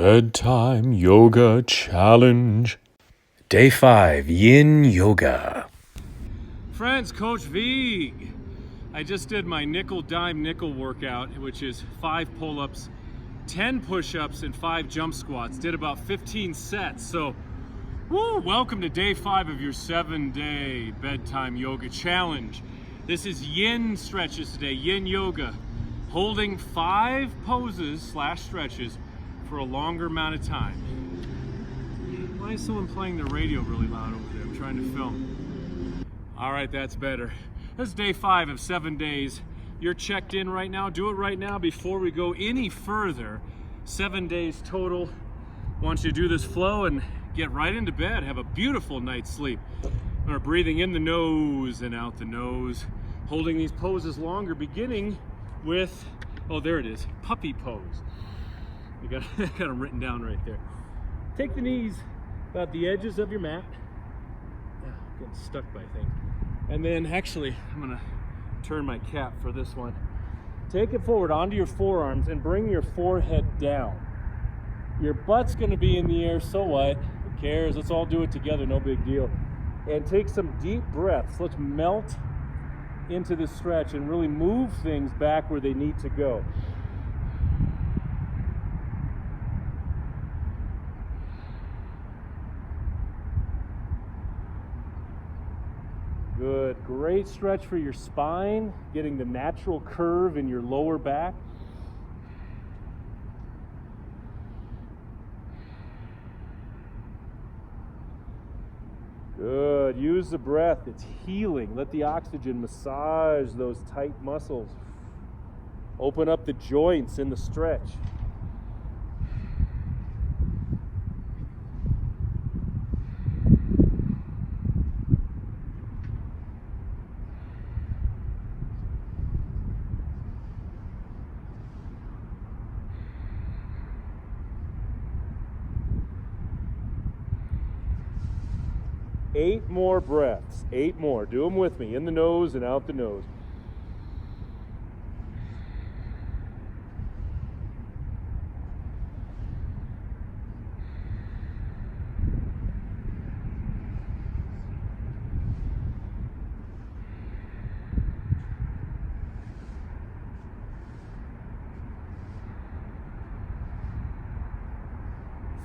Bedtime Yoga Challenge. Day 5, Yin Yoga. Friends, Coach Vigue. I just did my nickel, dime, nickel workout, which is 5 pull-ups, 10 push-ups, and 5 jump squats. Did about 15 sets. So, welcome to day 5 of your 7-day Bedtime Yoga Challenge. This is yin stretches today, yin yoga. Holding 5 poses / stretches for a longer amount of time. Why is someone playing the radio really loud over there? I'm trying to film. All right, that's better. This is day 5 of 7 days. You're checked in right now. Do it right now before we go any further. 7 days total. Want you to do this flow and get right into bed. Have a beautiful night's sleep. We're breathing in the nose and out the nose. Holding these poses longer, beginning with, oh, there it is, puppy pose. I got them written down right there. Take the knees about the edges of your mat. Getting stuck by things. And then actually, I'm gonna turn my cap for this one. Take it forward onto your forearms and bring your forehead down. Your butt's gonna be in the air, so what? Who cares? Let's all do it together, no big deal. And take some deep breaths. Let's melt into the stretch and really move things back where they need to go. Good, great stretch for your spine, getting the natural curve in your lower back. Good, use the breath, it's healing. Let the oxygen massage those tight muscles. Open up the joints in the stretch. Eight more breaths, 8 more. Do them with me, in the nose and out the nose.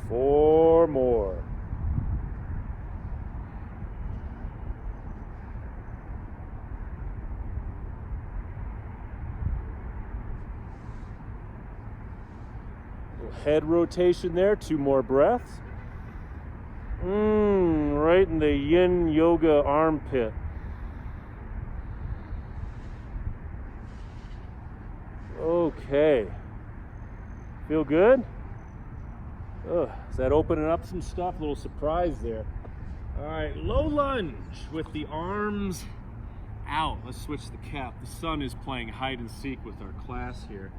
Four more. Head rotation there, 2 more breaths. Right in the yin yoga armpit. Okay. Feel good? Is that opening up some stuff? A little surprise there. All right, low lunge with the arms out. Let's switch the cap. The sun is playing hide and seek with our class here.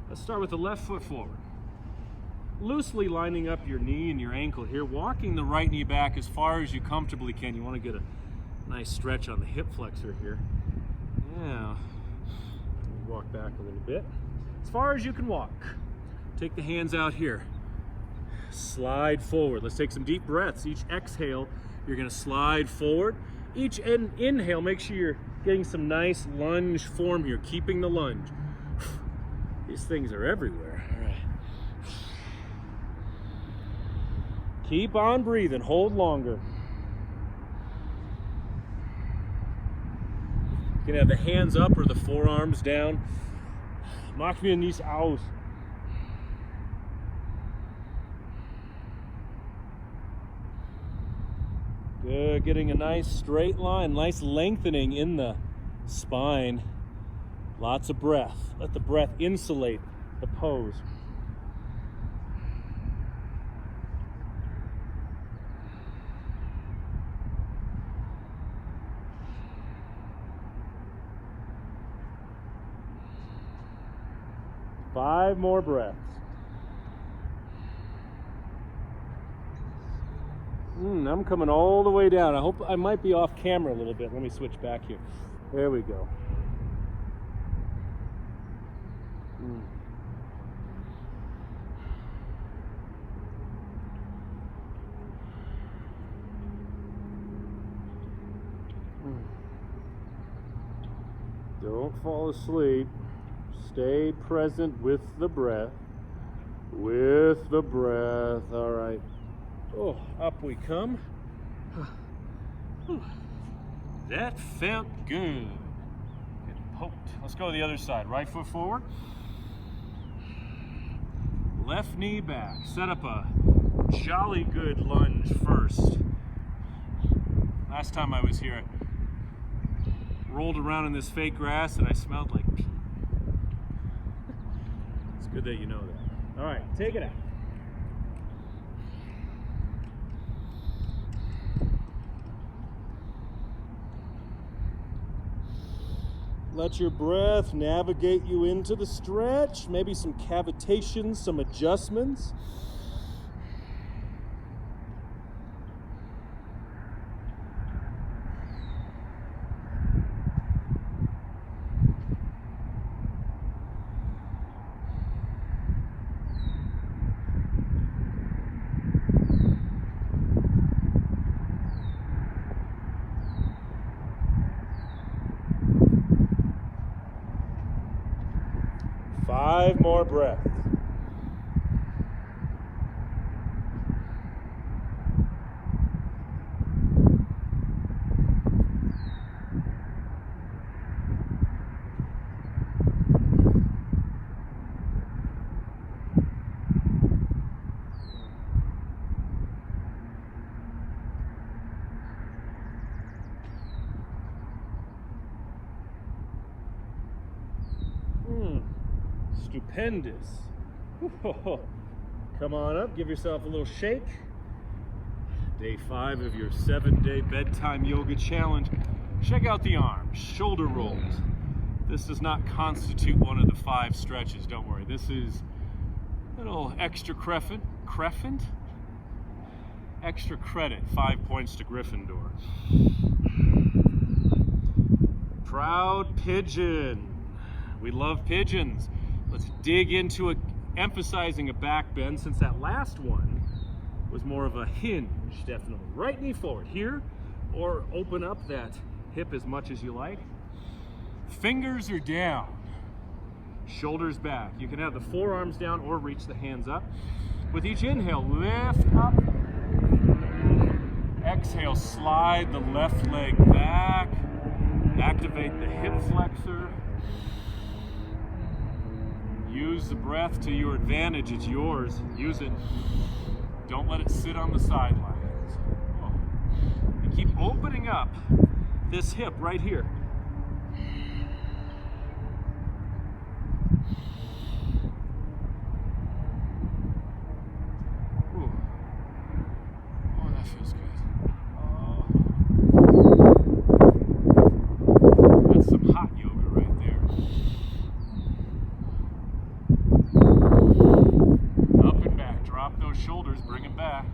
Let's start with the left foot forward. Loosely lining up your knee and your ankle here, walking the right knee back as far as you comfortably can. You want to get a nice stretch on the hip flexor here. Yeah. Walk back a little bit. As far as you can walk. Take the hands out here. Slide forward. Let's take some deep breaths. Each exhale, you're going to slide forward. Each inhale, make sure you're getting some nice lunge form here, keeping the lunge. These things are everywhere. All right. Keep on breathing, hold longer. You can have the hands up or the forearms down. Mach mir nichts aus. Good, getting a nice straight line, nice lengthening in the spine. Lots of breath. Let the breath insulate the pose. Five more breaths. I'm coming all the way down. I hope I might be off camera a little bit. Let me switch back here. There we go. Don't fall asleep. Stay present with the breath. With the breath. All right. Oh, up we come. That felt good. Getting poked. Let's go to the other side. Right foot forward. Left knee back. Set up a jolly good lunge first. Last time I was here, I rolled around in this fake grass and I smelled like pee. It's good that you know that. All right, take it out. Let your breath navigate you into the stretch, maybe some cavitations, some adjustments. Five more breaths. Stupendous. Come on up, give yourself a little shake. Day 5 of your 7-day bedtime yoga challenge. Check out the arms, shoulder rolls. This does not constitute one of the 5 stretches, don't worry. This is a little extra credit. Extra credit, 5 points to Gryffindor. Proud pigeon. We love pigeons. Let's dig into emphasizing a back bend, since that last one was more of a hinge, definitely. Right knee forward here, or open up that hip as much as you like. Fingers are down, shoulders back. You can have the forearms down or reach the hands up. With each inhale, lift up. Exhale, slide the left leg back. Activate the hip flexor. Use the breath to your advantage. It's yours. Use it. Don't let it sit on the sidelines. Oh. And keep opening up this hip right here. Ooh. Oh, that feels good. Oh. That's some hot yoga right there. Drop those shoulders, bring it back.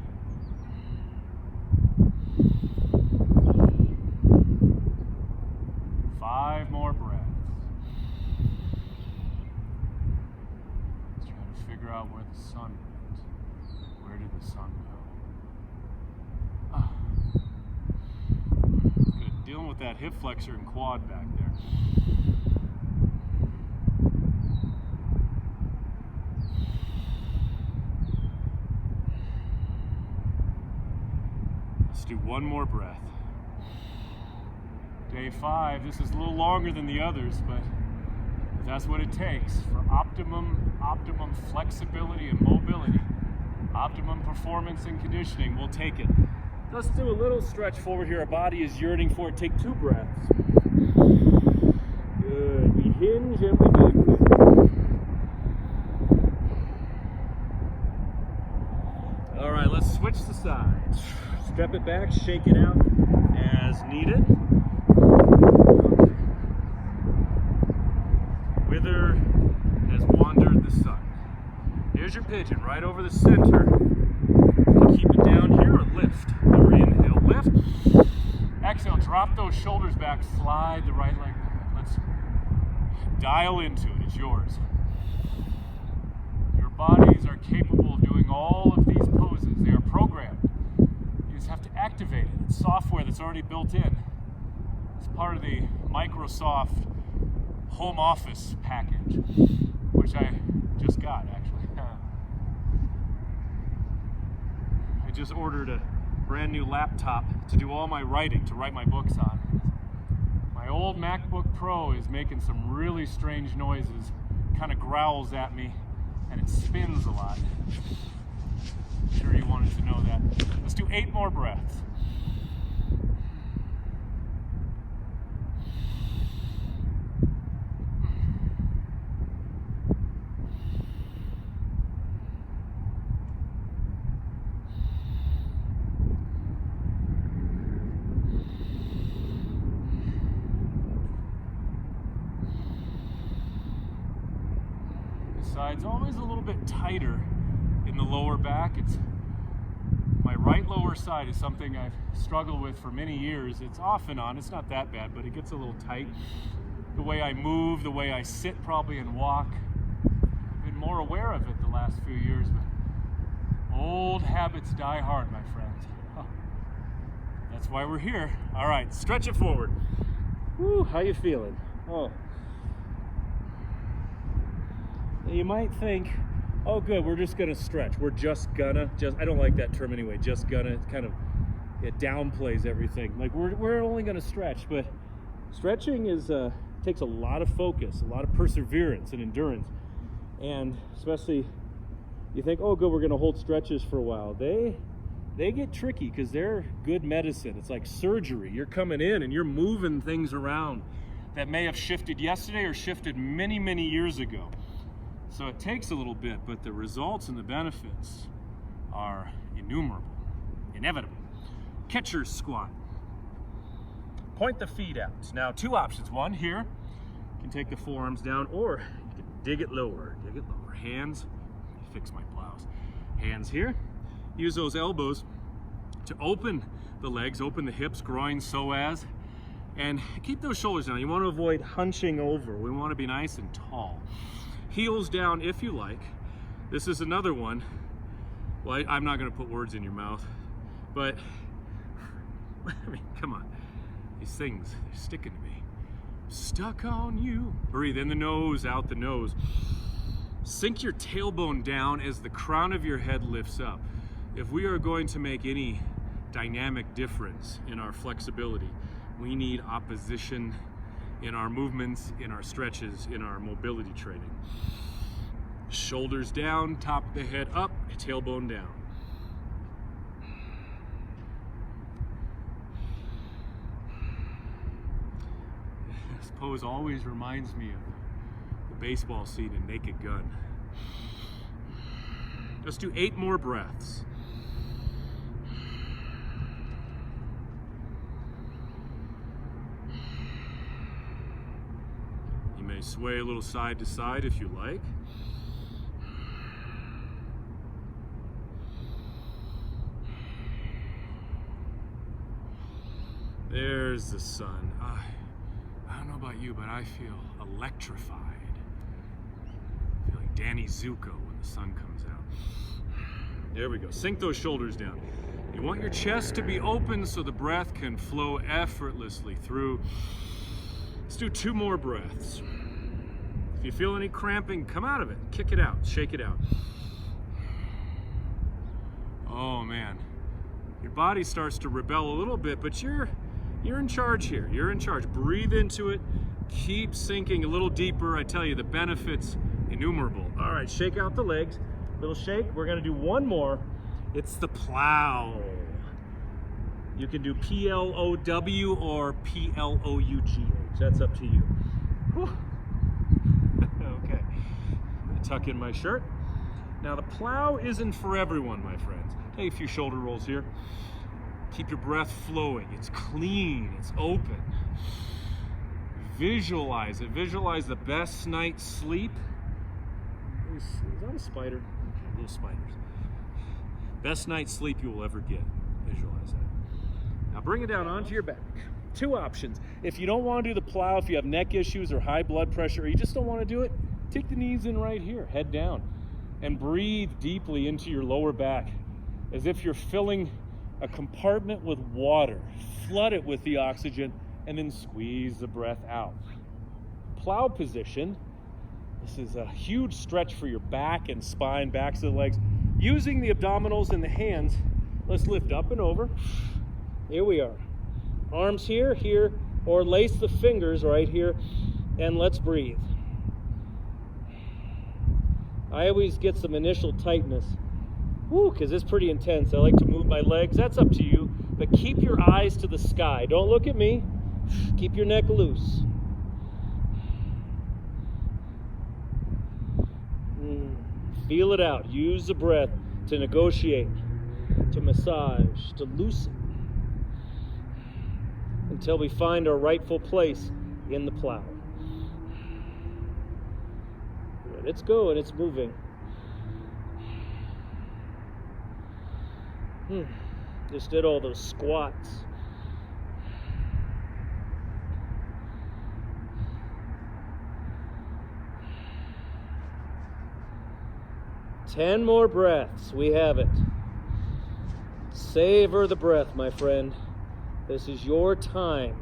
Five more breaths. Let's try to figure out where the sun went. Where did the sun go? Good. Dealing with that hip flexor and quad back there. Let's do one more breath. Day 5, this is a little longer than the others, but that's what it takes for optimum flexibility and mobility. Optimum performance and conditioning, we'll take it. Let's do a little stretch forward here. Our body is yearning for it. Take 2 breaths. Good. We hinge and we bend. All right, let's switch the sides. Step it back, shake it out as needed. Whither has wandered the sun. Here's your pigeon, right over the center. You keep it down here or lift. Or inhale, lift. Exhale, drop those shoulders back, slide the right leg back. Let's dial into it, it's yours. Your bodies are capable of doing all of these poses. They are programmed. You just have to activate it. It's software that's already built in. It's part of the Microsoft home office package, which I just got actually. I just ordered a brand new laptop to do all my writing, to write my books on. My old MacBook Pro is making some really strange noises, kind of growls at me, and it spins a lot. I'm sure you wanted to know that. Let's do 8 more breaths. Side's always a little bit tighter in the lower back. It's my right lower side is something I've struggled with for many years. It's off and on. It's not that bad, but it gets a little tight. The way I move, the way I sit probably and walk. I've been more aware of it the last few years, but old habits die hard, my friends. That's why we're here. All right, stretch it forward. Woo, how you feeling? Oh. You might think, oh good, we're just gonna stretch. We're just gonna, I don't like that term anyway, just gonna, it kind of, it downplays everything. Like we're only gonna stretch, but stretching is, takes a lot of focus, a lot of perseverance and endurance. And especially, you think, oh good, we're gonna hold stretches for a while. They get tricky because they're good medicine. It's like surgery. You're coming in and you're moving things around that may have shifted yesterday or shifted many, many years ago. So it takes a little bit, but the results and the benefits are inevitable. Catcher's squat. Point the feet out. Now 2 options. One here, you can take the forearms down, or you can dig it lower. Hands, fix my plows. Hands here. Use those elbows to open the legs, open the hips, groin, psoas, and keep those shoulders down. You want to avoid hunching over. We want to be nice and tall. Heels down if you like. This is another one. Well, I'm not going to put words in your mouth, but I mean, come on. These things, they're sticking to me. Stuck on you. Breathe in the nose, out the nose. Sink your tailbone down as the crown of your head lifts up. If we are going to make any dynamic difference in our flexibility, we need opposition in our movements, in our stretches, in our mobility training. Shoulders down, top of the head up, tailbone down. This pose always reminds me of the baseball scene in Naked Gun. Let's do 8 more breaths. Sway a little side to side if you like. There's the sun. I don't know about you, but I feel electrified. I feel like Danny Zuko when the sun comes out. There we go. Sink those shoulders down. You want your chest to be open so the breath can flow effortlessly through. Let's do 2 more breaths. If you feel any cramping, come out of it. Kick it out. Shake it out. Oh man. Your body starts to rebel a little bit, but you're in charge here. You're in charge. Breathe into it. Keep sinking a little deeper. I tell you, the benefits innumerable. All right, shake out the legs. Little shake. We're going to do 1 more. It's the plow. You can do P-L-O-W or P-L-O-U-G-H. That's up to you. Whew. Okay. I'm going to tuck in my shirt. Now the plow isn't for everyone, my friends. Take a few shoulder rolls here. Keep your breath flowing. It's clean. It's open. Visualize it. Visualize the best night's sleep. Is that a spider? Okay, little spiders. Best night's sleep you will ever get. Visualize that. Now bring it down onto your back. 2 options. If you don't want to do the plow, if you have neck issues or high blood pressure, or you just don't want to do it, take the knees in right here, head down, and breathe deeply into your lower back as if you're filling a compartment with water. Flood it with the oxygen and then squeeze the breath out. plow position. This is a huge stretch for your back and spine, backs of the legs. Using the abdominals and the hands, let's lift up and over. Here we are. Arms here, here, or lace the fingers right here, and let's breathe. I always get some initial tightness, because it's pretty intense. I like to move my legs. That's up to you, but keep your eyes to the sky. Don't look at me. Keep your neck loose. Feel it out. Use the breath to negotiate, to massage, to loosen, until we find our rightful place in the plow. Good. It's going, it's moving. Just did all those squats. Ten more breaths. We have it. Savor the breath, my friend. This is your time.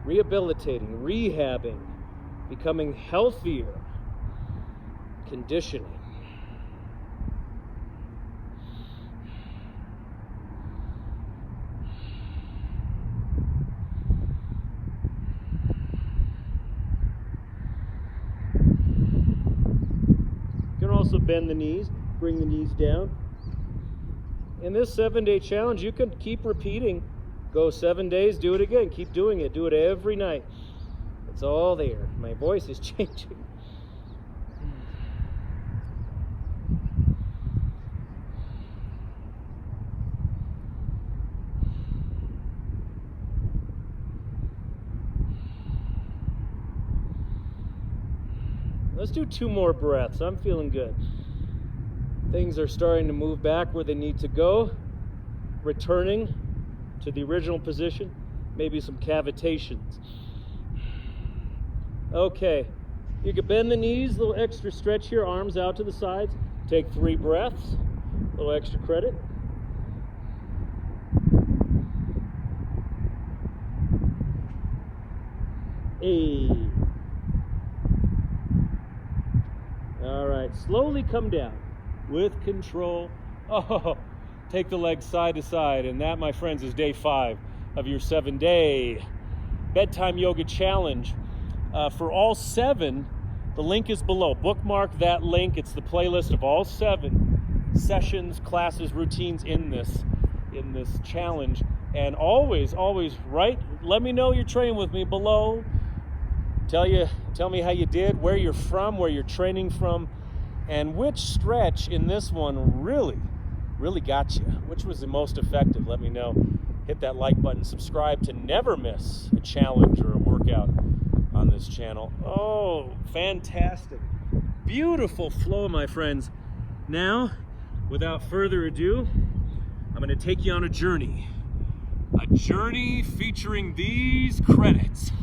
Rehabilitating, rehabbing, becoming healthier, conditioning. Also bend the knees, bring the knees down. In this 7-day challenge, you can keep repeating. Go 7 days, do it again. Keep doing it. Do it every night. It's all there. My voice is changing. Let's do 2 more breaths. I'm feeling good. Things are starting to move back where they need to go. Returning to the original position. Maybe some cavitations. Okay. You can bend the knees, a little extra stretch here, arms out to the sides. Take 3 breaths. A little extra credit. All right, slowly come down with control. Oh, take the legs side to side, and that, my friends, is day 5 of your 7-day bedtime yoga challenge. For all 7, the link is below. Bookmark that link. It's the playlist of all 7 sessions, classes, routines in this challenge. And always let me know you're training with me below. Tell me how you did, where you're from, where you're training from, and which stretch in this one really got you. Which was the most effective? Let me know. Hit that like button, subscribe to never miss a challenge or a workout on this channel. Oh, fantastic. Beautiful flow, my friends. Now, without further ado, I'm going to take you on a journey. A journey featuring these credits.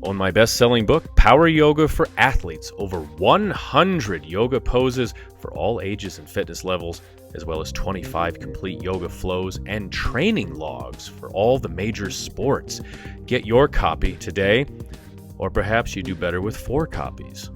On my best-selling book, Power Yoga for Athletes, over 100 yoga poses for all ages and fitness levels, as well as 25 complete yoga flows and training logs for all the major sports. Get your copy today, or perhaps you do better with 4 copies.